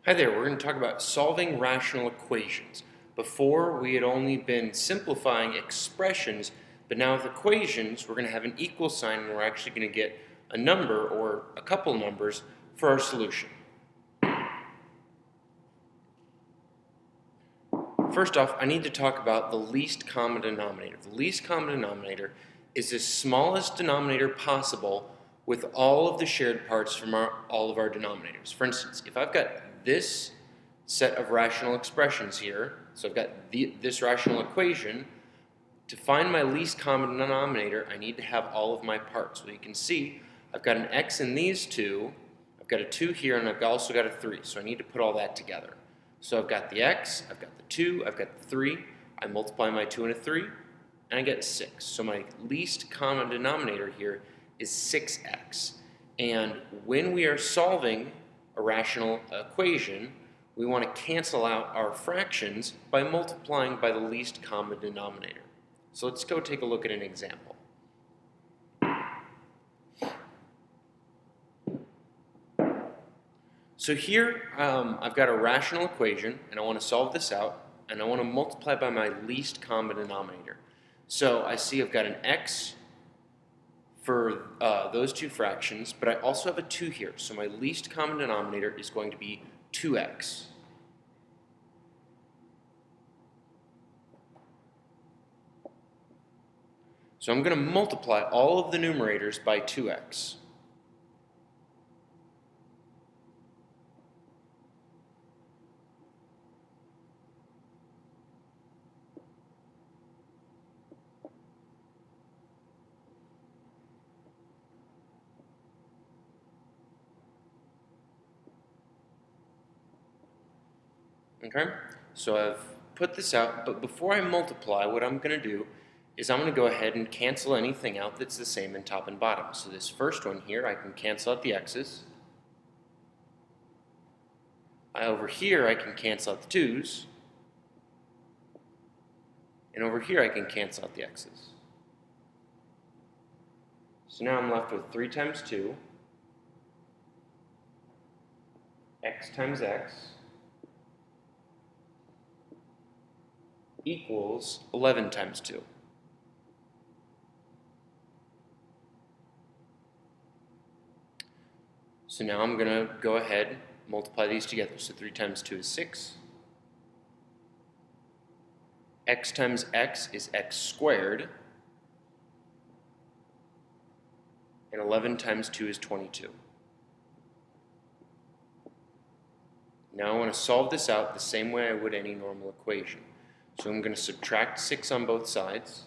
Hi there, we're going to talk about solving rational equations. Before, we had only been simplifying expressions, but now with equations, we're going to have an equal sign and we're actually going to get a number or a couple numbers for our solution. First off, I need to talk about the least common denominator. The least common denominator is the smallest denominator possible with all of the shared parts from all of our denominators. For instance, if I've got this set of rational expressions here, so I've got this rational equation, to find my least common denominator, I need to have all of my parts. So you can see I've got an x in these two, I've got a 2 here, and I've also got a 3. So I need to put all that together. So I've got the x, I've got the 2, I've got the 3, I multiply my 2 and a 3, and I get 6. So my least common denominator here is 6x. And when we are solving a rational equation, we want to cancel out our fractions by multiplying by the least common denominator. So let's go take a look at an example. So here I've got a rational equation and I want to solve this out and I want to multiply by my least common denominator. So I see I've got an x for those two fractions, but I also have a 2 here. So my least common denominator is going to be 2x. So I'm going to multiply all of the numerators by 2x. Okay, so I've put this out, but before I multiply, what I'm going to do is I'm going to go ahead and cancel anything out that's the same in top and bottom. So this first one here, I can cancel out the x's. Over here, I can cancel out the 2's. And over here, I can cancel out the x's. So now I'm left with 3 times 2, x times x, equals 11 times 2. So now I'm going to go ahead and multiply these together. So 3 times 2 is 6. X times x is x squared. And 11 times 2 is 22. Now I want to solve this out the same way I would any normal equation. So I'm going to subtract 6 on both sides.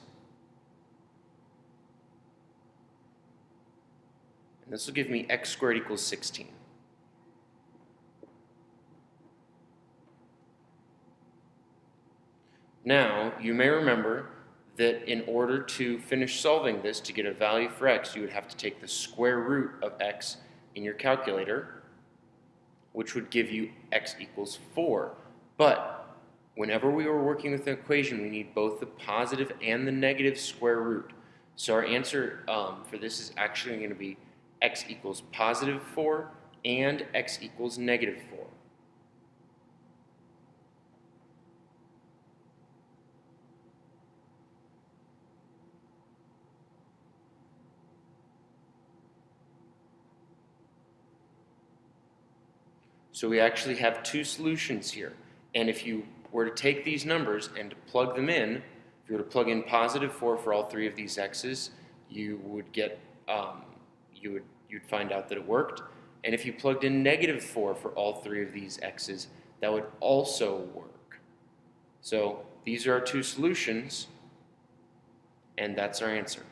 And this will give me x squared equals 16. Now, you may remember that in order to finish solving this, to get a value for x, you would have to take the square root of x in your calculator, which would give you x equals 4. But whenever we were working with an equation, we need both the positive and the negative square root. So our answer for this is actually going to be x equals positive 4 and x equals negative 4. So we actually have 2 solutions here. And if you were to take these numbers and to plug them in, if you were to plug in positive 4 for all 3 of these x's, you would get, you'd find out that it worked. And if you plugged in negative 4 for all 3 of these x's, that would also work. So these are our 2 solutions, and that's our answer.